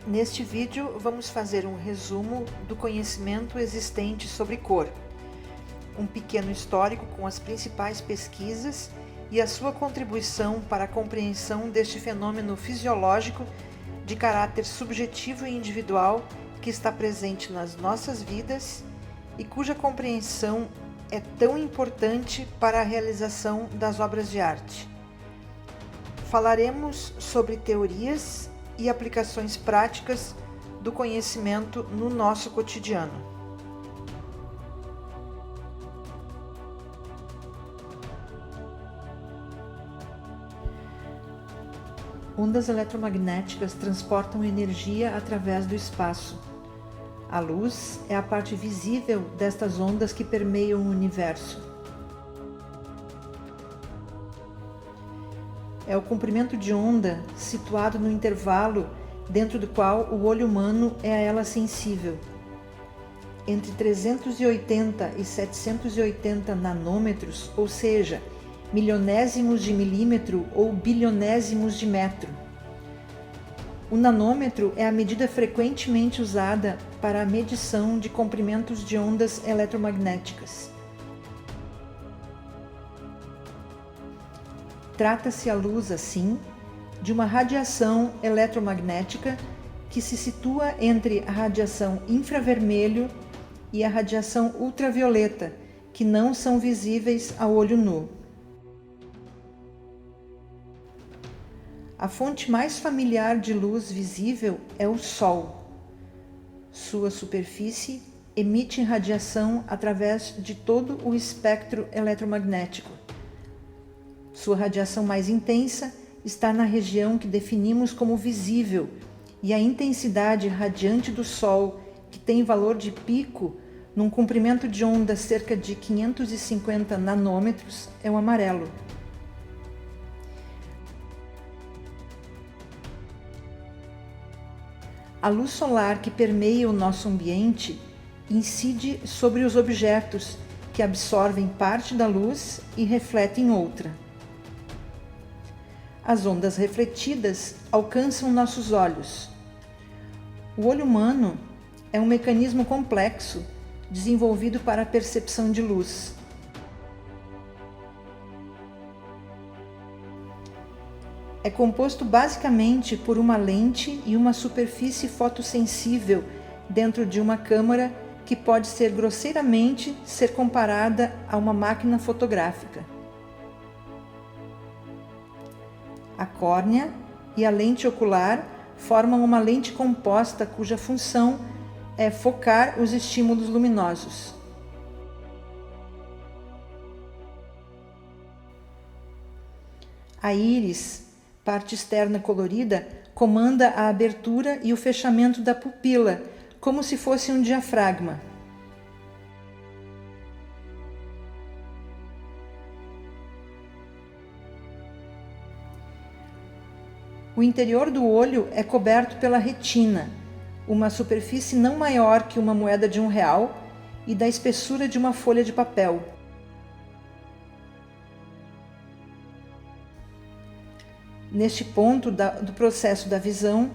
Neste vídeo vamos fazer um resumo do conhecimento existente sobre cor, um pequeno histórico com as principais pesquisas e a sua contribuição para a compreensão deste fenômeno fisiológico de caráter subjetivo e individual que está presente nas nossas vidas e cuja compreensão é tão importante para a realização das obras de arte. Falaremos sobre teorias e aplicações práticas do conhecimento no nosso cotidiano. Ondas eletromagnéticas transportam energia através do espaço. A luz é a parte visível destas ondas que permeiam o universo. É o comprimento de onda situado no intervalo dentro do qual o olho humano é a ela sensível. Entre 380 e 780 nanômetros, ou seja, milionésimos de milímetro ou bilionésimos de metro. O nanômetro é a medida frequentemente usada para a medição de comprimentos de ondas eletromagnéticas. Trata-se a luz, assim, de uma radiação eletromagnética que se situa entre a radiação infravermelho e a radiação ultravioleta, que não são visíveis a olho nu. A fonte mais familiar de luz visível é o Sol. Sua superfície emite radiação através de todo o espectro eletromagnético. Sua radiação mais intensa está na região que definimos como visível, e a intensidade radiante do Sol, que tem valor de pico, num comprimento de onda cerca de 550 nanômetros, é o amarelo. A luz solar que permeia o nosso ambiente incide sobre os objetos, que absorvem parte da luz e refletem outra. As ondas refletidas alcançam nossos olhos. O olho humano é um mecanismo complexo desenvolvido para a percepção de luz. É composto basicamente por uma lente e uma superfície fotossensível dentro de uma câmara que pode ser grosseiramente comparada a uma máquina fotográfica. A córnea e a lente ocular formam uma lente composta cuja função é focar os estímulos luminosos. A íris, parte externa colorida, comanda a abertura e o fechamento da pupila, como se fosse um diafragma. O interior do olho é coberto pela retina, uma superfície não maior que uma moeda de R$1 e da espessura de uma folha de papel. Neste ponto do processo da visão,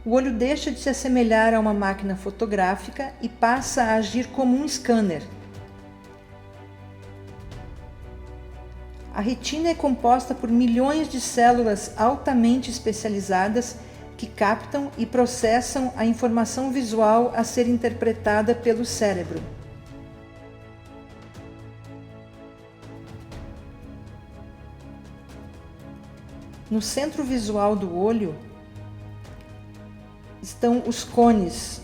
o olho deixa de se assemelhar a uma máquina fotográfica e passa a agir como um scanner. A retina é composta por milhões de células altamente especializadas que captam e processam a informação visual a ser interpretada pelo cérebro. No centro visual do olho estão os cones,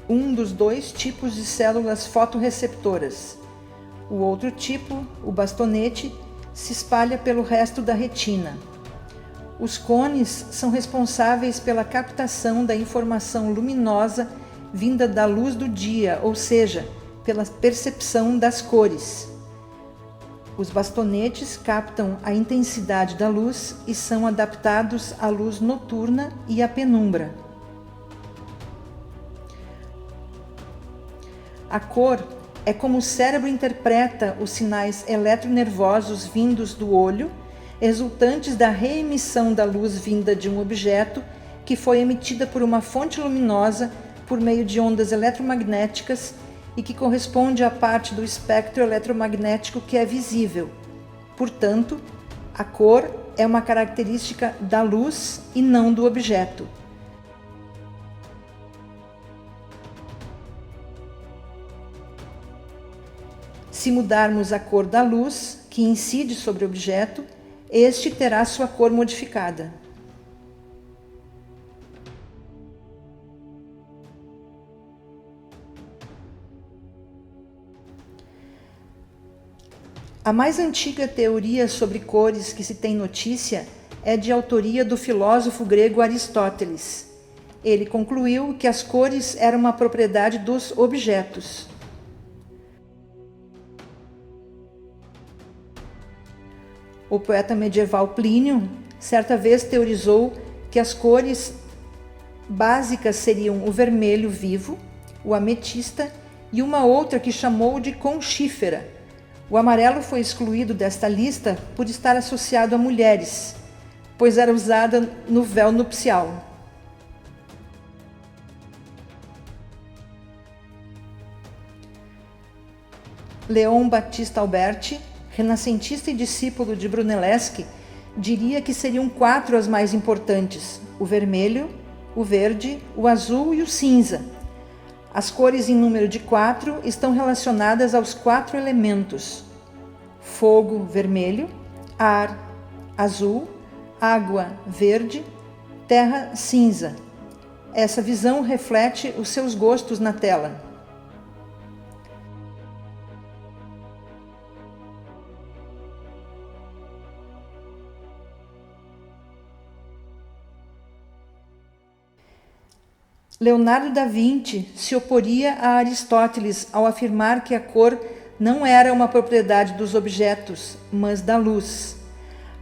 um dos dois tipos de células fotorreceptoras. O outro tipo, o bastonete, se espalha pelo resto da retina. Os cones são responsáveis pela captação da informação luminosa vinda da luz do dia, ou seja, pela percepção das cores. Os bastonetes captam a intensidade da luz e são adaptados à luz noturna e à penumbra. A cor é como o cérebro interpreta os sinais eletronervosos vindos do olho, resultantes da reemissão da luz vinda de um objeto que foi emitida por uma fonte luminosa por meio de ondas eletromagnéticas e que corresponde à parte do espectro eletromagnético que é visível. Portanto, a cor é uma característica da luz e não do objeto. Se mudarmos a cor da luz, que incide sobre o objeto, este terá sua cor modificada. A mais antiga teoria sobre cores que se tem notícia é de autoria do filósofo grego Aristóteles. Ele concluiu que as cores eram uma propriedade dos objetos. O poeta medieval Plínio, certa vez, teorizou que as cores básicas seriam o vermelho vivo, o ametista e uma outra que chamou de conchífera. O amarelo foi excluído desta lista por estar associado a mulheres, pois era usada no véu nupcial. Leon Battista Alberti, renascentista e discípulo de Brunelleschi, diria que seriam 4 as mais importantes: o vermelho, o verde, o azul e o cinza. As cores em número de 4 estão relacionadas aos 4 elementos: fogo, vermelho; ar, azul; água, verde; terra, cinza. Essa visão reflete os seus gostos na tela. Leonardo da Vinci se oporia a Aristóteles ao afirmar que a cor não era uma propriedade dos objetos, mas da luz.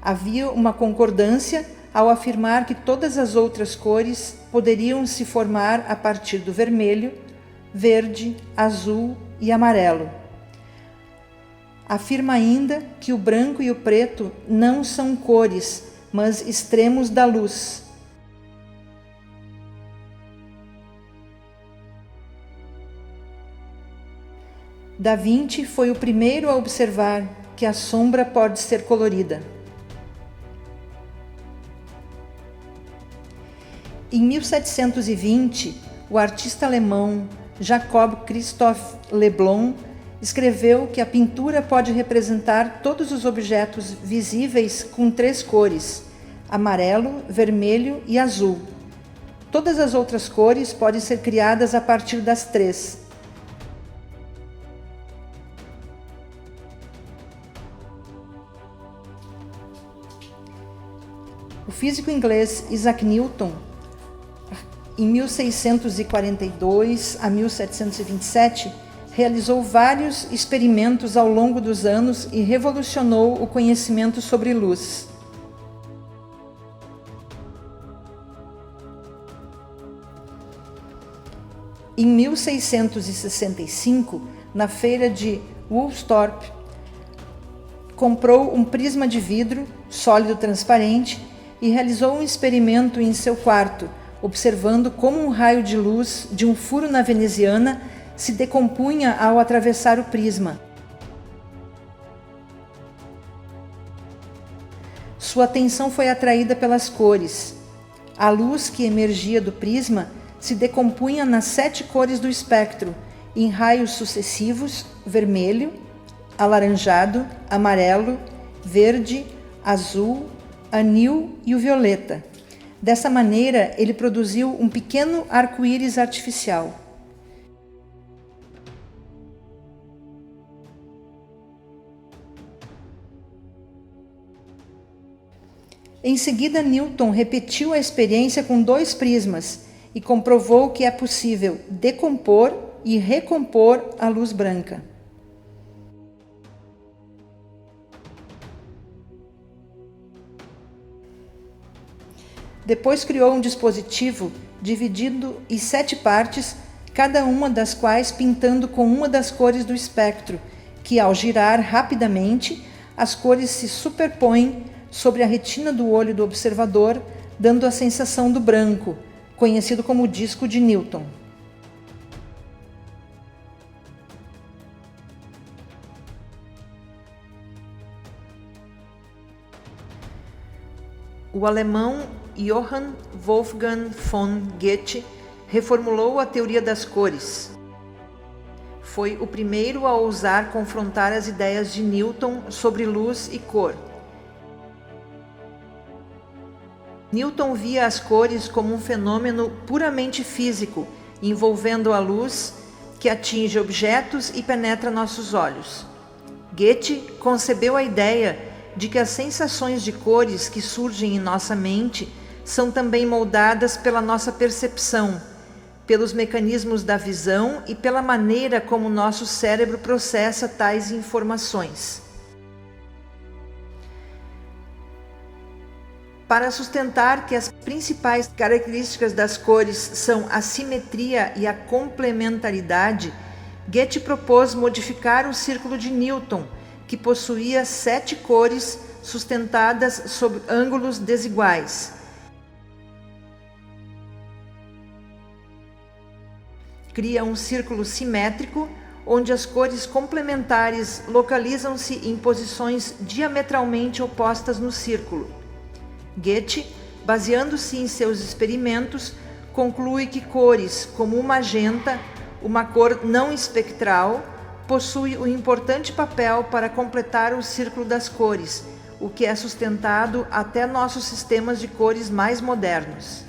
Havia uma concordância ao afirmar que todas as outras cores poderiam se formar a partir do vermelho, verde, azul e amarelo. Afirma ainda que o branco e o preto não são cores, mas extremos da luz. Da Vinci foi o primeiro a observar que a sombra pode ser colorida. Em 1720, o artista alemão Jacob Christoph Leblond escreveu que a pintura pode representar todos os objetos visíveis com 3 cores: amarelo, vermelho e azul. Todas as outras cores podem ser criadas a partir das 3. O físico inglês Isaac Newton, em 1642 a 1727, realizou vários experimentos ao longo dos anos e revolucionou o conhecimento sobre luz. Em 1665, na feira de Woolsthorpe, comprou um prisma de vidro sólido transparente e realizou um experimento em seu quarto, observando como um raio de luz de um furo na veneziana se decompunha ao atravessar o prisma. Sua atenção foi atraída pelas cores. A luz que emergia do prisma se decompunha nas 7 cores do espectro, em raios sucessivos: vermelho, alaranjado, amarelo, verde, azul, anil e o violeta. Dessa maneira, ele produziu um pequeno arco-íris artificial. Em seguida, Newton repetiu a experiência com 2 prismas e comprovou que é possível decompor e recompor a luz branca. Depois criou um dispositivo dividido em 7 partes, cada uma das quais pintando com uma das cores do espectro, que ao girar rapidamente, as cores se superpõem sobre a retina do olho do observador, dando a sensação do branco, conhecido como disco de Newton. O alemão Johann Wolfgang von Goethe reformulou a teoria das cores. Foi o primeiro a ousar confrontar as ideias de Newton sobre luz e cor. Newton via as cores como um fenômeno puramente físico, envolvendo a luz que atinge objetos e penetra nossos olhos. Goethe concebeu a ideia de que as sensações de cores que surgem em nossa mente são também moldadas pela nossa percepção, pelos mecanismos da visão e pela maneira como nosso cérebro processa tais informações. Para sustentar que as principais características das cores são a simetria e a complementaridade, Goethe propôs modificar o círculo de Newton, que possuía 7 cores sustentadas sob ângulos desiguais. Cria um círculo simétrico, onde as cores complementares localizam-se em posições diametralmente opostas no círculo. Goethe, baseando-se em seus experimentos, conclui que cores como o magenta, uma cor não espectral, possui um importante papel para completar o círculo das cores, o que é sustentado até nossos sistemas de cores mais modernos.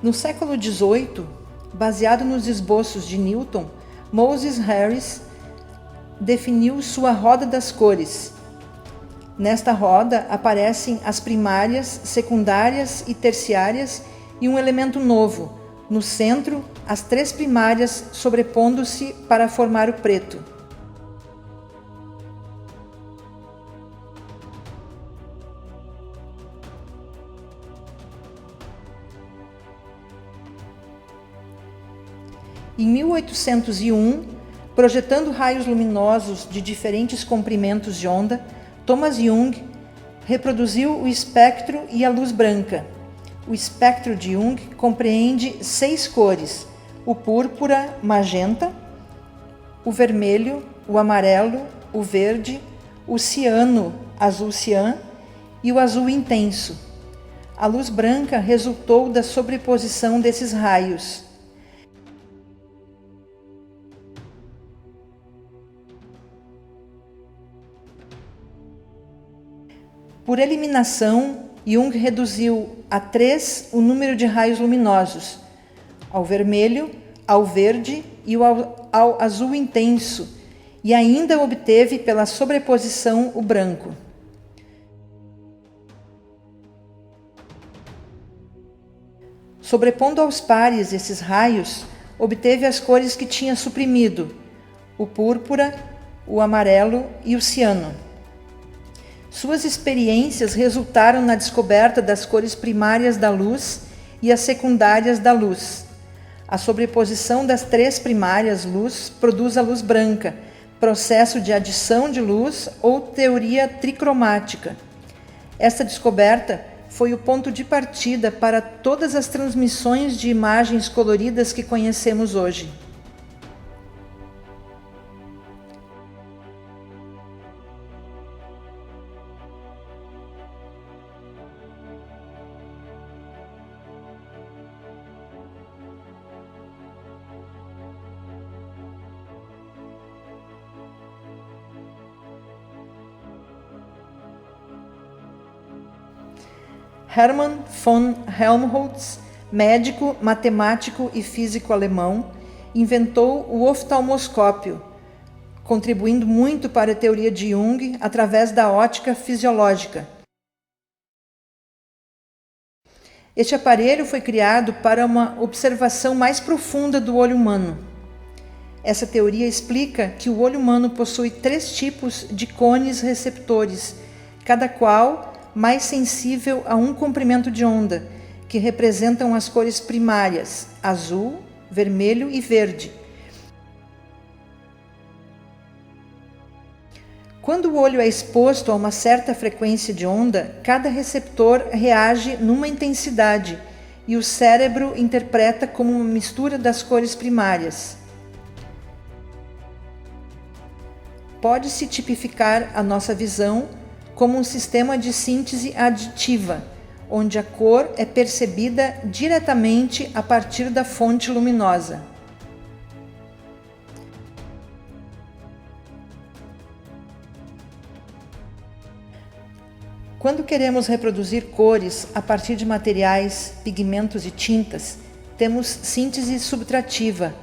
No século XVIII, baseado nos esboços de Newton, Moses Harris definiu sua roda das cores. Nesta roda aparecem as primárias, secundárias e terciárias e um elemento novo, no centro, as 3 primárias sobrepondo-se para formar o preto. Em 1801, projetando raios luminosos de diferentes comprimentos de onda, Thomas Young reproduziu o espectro e a luz branca. O espectro de Young compreende 6 cores: o púrpura, magenta, o vermelho, o amarelo, o verde, o ciano, azul cian e o azul intenso. A luz branca resultou da sobreposição desses raios. Por eliminação, Jung reduziu a 3 o número de raios luminosos, ao vermelho, ao verde e ao azul intenso, e ainda obteve pela sobreposição o branco. Sobrepondo aos pares esses raios, obteve as cores que tinha suprimido, o púrpura, o amarelo e o ciano. Suas experiências resultaram na descoberta das cores primárias da luz e as secundárias da luz. A sobreposição das 3 primárias luz produz a luz branca, processo de adição de luz ou teoria tricromática. Esta descoberta foi o ponto de partida para todas as transmissões de imagens coloridas que conhecemos hoje. Hermann von Helmholtz, médico, matemático e físico alemão, inventou o oftalmoscópio, contribuindo muito para a teoria de Jung através da ótica fisiológica. Este aparelho foi criado para uma observação mais profunda do olho humano. Essa teoria explica que o olho humano possui 3 tipos de cones receptores, cada qual mais sensível a um comprimento de onda, que representam as cores primárias, azul, vermelho e verde. Quando o olho é exposto a uma certa frequência de onda, cada receptor reage numa intensidade e o cérebro interpreta como uma mistura das cores primárias. Pode-se tipificar a nossa visão como um sistema de síntese aditiva, onde a cor é percebida diretamente a partir da fonte luminosa. Quando queremos reproduzir cores a partir de materiais, pigmentos e tintas, temos síntese subtrativa,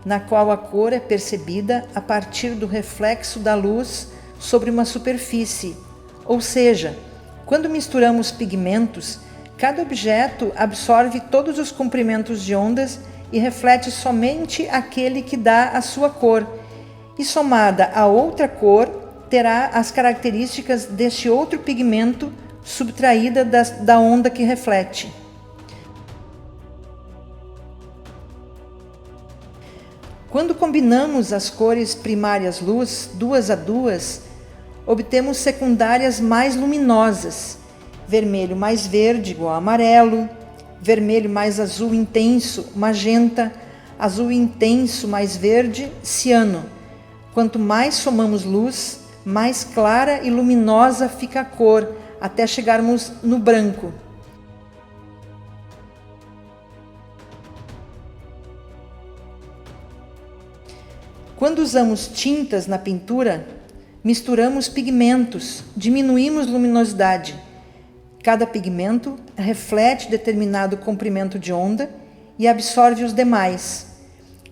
na qual a cor é percebida a partir do reflexo da luz sobre uma superfície. Ou seja, quando misturamos pigmentos, cada objeto absorve todos os comprimentos de ondas e reflete somente aquele que dá a sua cor, e somada a outra cor, terá as características deste outro pigmento subtraída da onda que reflete. Quando combinamos as cores primárias luz, duas a duas, obtemos secundárias mais luminosas, vermelho mais verde igual a amarelo, vermelho mais azul intenso, magenta, azul intenso mais verde, ciano. Quanto mais somamos luz, mais clara e luminosa fica a cor, até chegarmos no branco. Quando usamos tintas na pintura, misturamos pigmentos, diminuímos luminosidade. Cada pigmento reflete determinado comprimento de onda e absorve os demais.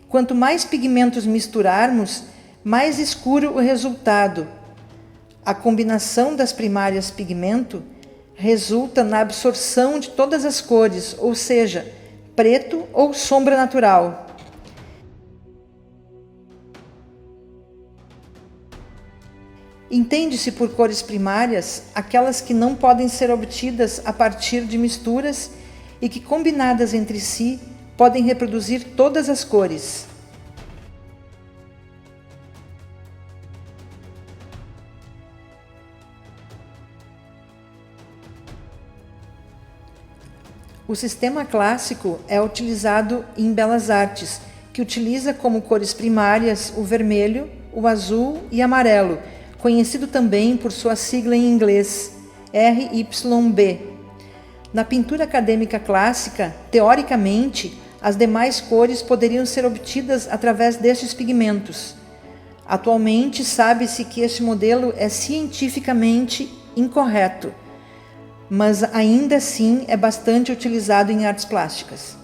Quanto mais pigmentos misturarmos, mais escuro o resultado. A combinação das primárias pigmento resulta na absorção de todas as cores, ou seja, preto ou sombra natural. Entende-se por cores primárias aquelas que não podem ser obtidas a partir de misturas e que, combinadas entre si, podem reproduzir todas as cores. O sistema clássico é utilizado em belas artes, que utiliza como cores primárias o vermelho, o azul e amarelo, conhecido também por sua sigla em inglês, RYB. Na pintura acadêmica clássica, teoricamente, as demais cores poderiam ser obtidas através destes pigmentos. Atualmente, sabe-se que este modelo é cientificamente incorreto, mas ainda assim é bastante utilizado em artes plásticas.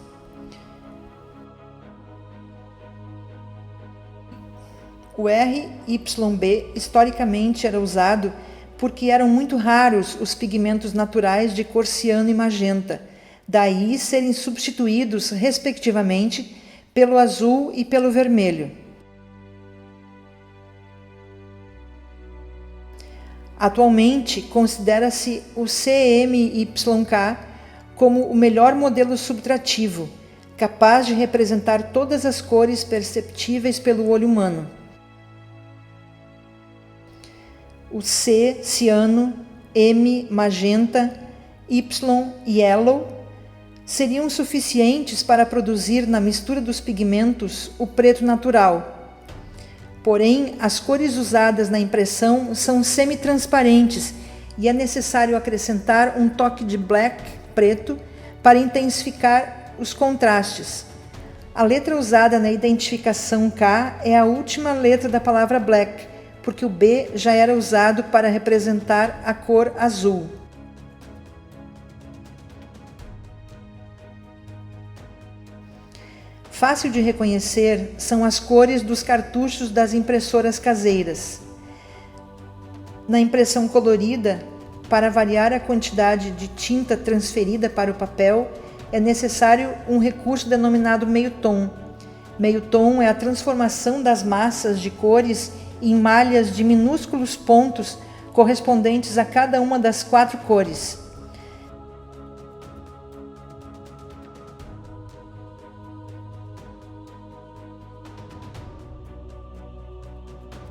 O RYB historicamente era usado porque eram muito raros os pigmentos naturais de cor ciano e magenta, daí serem substituídos, respectivamente, pelo azul e pelo vermelho. Atualmente, considera-se o CMYK como o melhor modelo subtrativo, capaz de representar todas as cores perceptíveis pelo olho humano. O C, ciano, M, magenta, Y, yellow, seriam suficientes para produzir na mistura dos pigmentos o preto natural. Porém, as cores usadas na impressão são semi-transparentes e é necessário acrescentar um toque de black, preto, para intensificar os contrastes. A letra usada na identificação K é a última letra da palavra black, porque o B já era usado para representar a cor azul. Fácil de reconhecer são as cores dos cartuchos das impressoras caseiras. Na impressão colorida, para variar a quantidade de tinta transferida para o papel, é necessário um recurso denominado meio-tom. Meio-tom é a transformação das massas de cores em malhas de minúsculos pontos correspondentes a cada uma das 4 cores.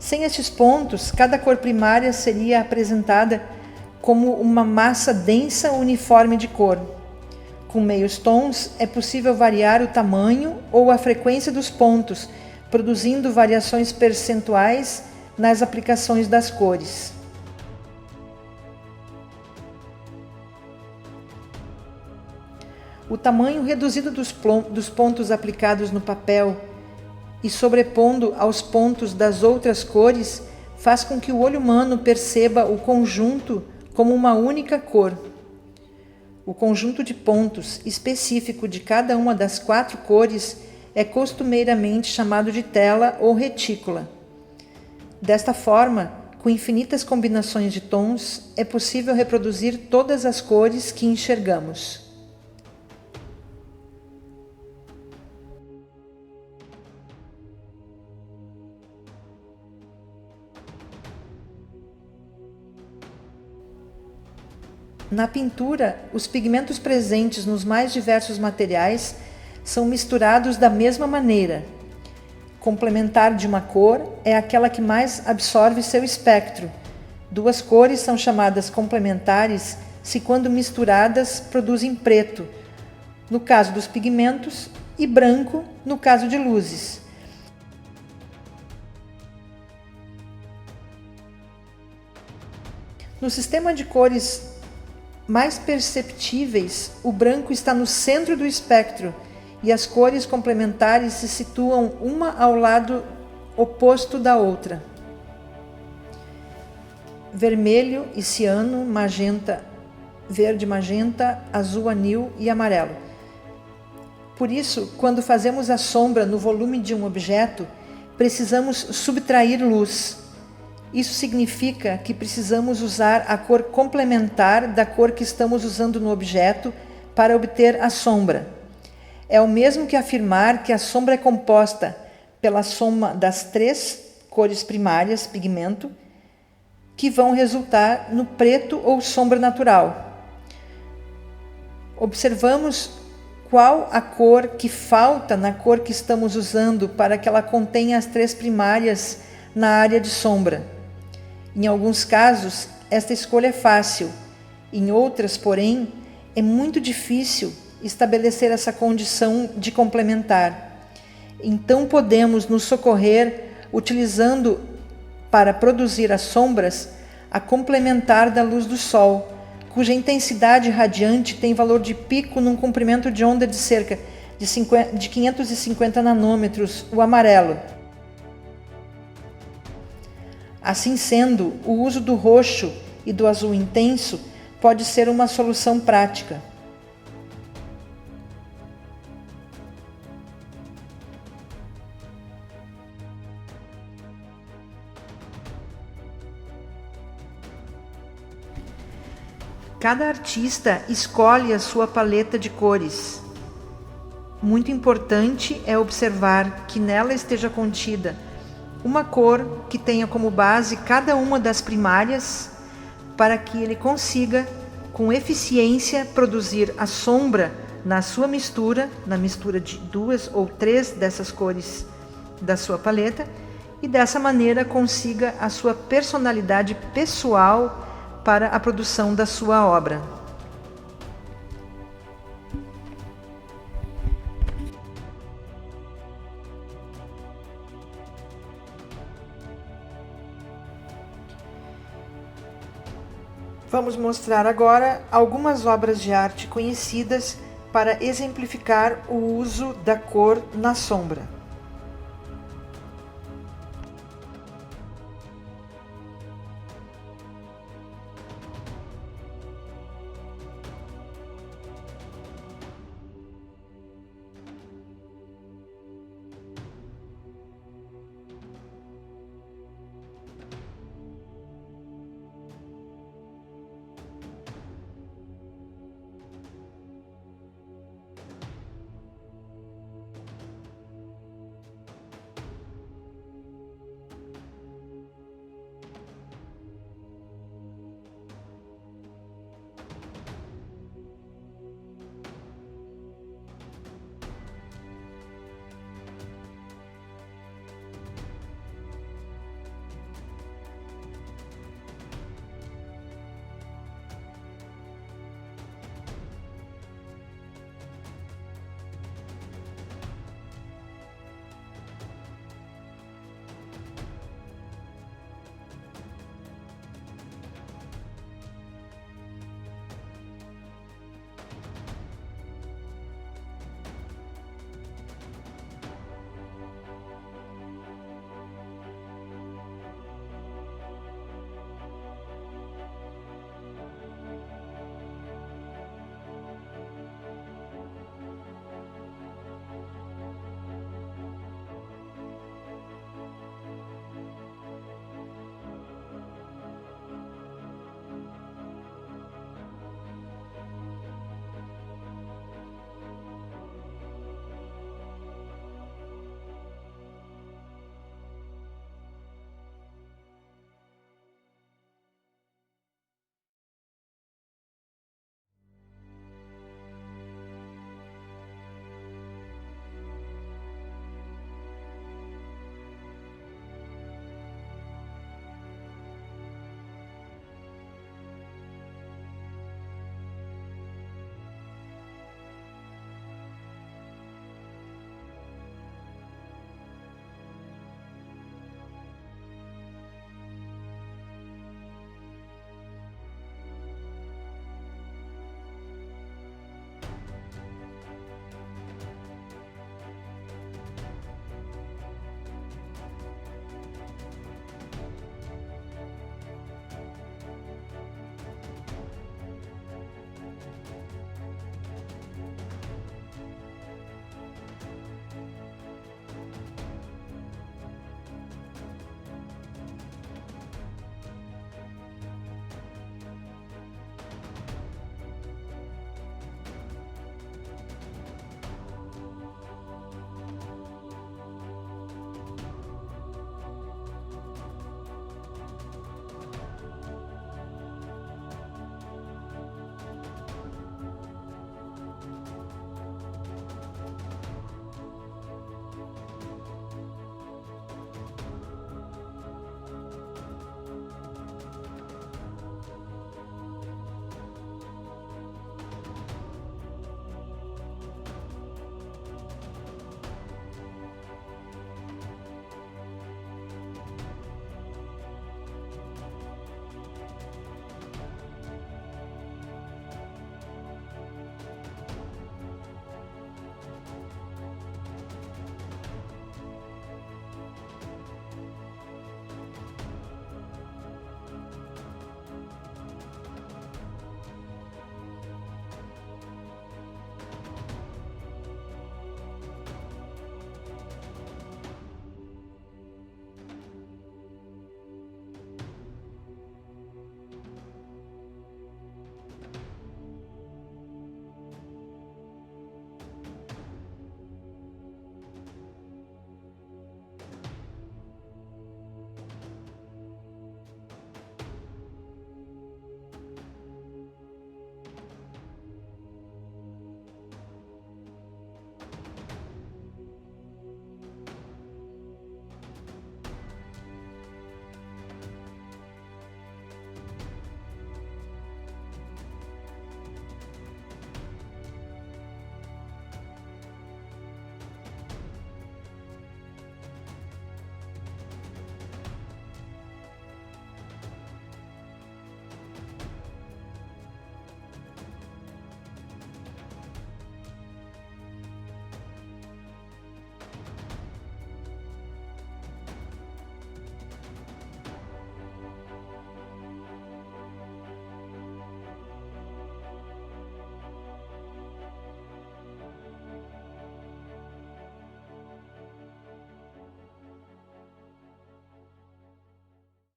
Sem estes pontos, cada cor primária seria apresentada como uma massa densa uniforme de cor. Com meios tons, é possível variar o tamanho ou a frequência dos pontos, produzindo variações percentuais nas aplicações das cores. O tamanho reduzido dos pontos aplicados no papel e sobrepondo aos pontos das outras cores faz com que o olho humano perceba o conjunto como uma única cor. O conjunto de pontos específico de cada uma das 4 cores é costumeiramente chamado de tela ou retícula. Desta forma, com infinitas combinações de tons, é possível reproduzir todas as cores que enxergamos. Na pintura, os pigmentos presentes nos mais diversos materiais são misturados da mesma maneira. Complementar de uma cor é aquela que mais absorve seu espectro. 2 cores são chamadas complementares se, quando misturadas, produzem preto, no caso dos pigmentos, e branco, no caso de luzes. No sistema de cores mais perceptíveis, o branco está no centro do espectro e as cores complementares se situam uma ao lado oposto da outra. Vermelho e ciano, magenta, verde magenta, azul anil e amarelo. Por isso, quando fazemos a sombra no volume de um objeto, precisamos subtrair luz. Isso significa que precisamos usar a cor complementar da cor que estamos usando no objeto para obter a sombra. É o mesmo que afirmar que a sombra é composta pela soma das 3 cores primárias, pigmento, que vão resultar no preto ou sombra natural. Observamos qual a cor que falta na cor que estamos usando para que ela contenha as 3 primárias na área de sombra. Em alguns casos, esta escolha é fácil. Em outras, porém, é muito difícil estabelecer essa condição de complementar. Então podemos nos socorrer utilizando, para produzir as sombras, a complementar da luz do sol, cuja intensidade radiante tem valor de pico num comprimento de onda de cerca de 550 nanômetros, o amarelo. Assim sendo, o uso do roxo e do azul intenso pode ser uma solução prática. Cada artista escolhe a sua paleta de cores. Muito importante é observar que nela esteja contida uma cor que tenha como base cada uma das primárias, para que ele consiga, com eficiência, produzir a sombra na sua mistura, na mistura de 2 ou 3 dessas cores da sua paleta, e dessa maneira consiga a sua personalidade pessoal para a produção da sua obra. Vamos mostrar agora algumas obras de arte conhecidas para exemplificar o uso da cor na sombra.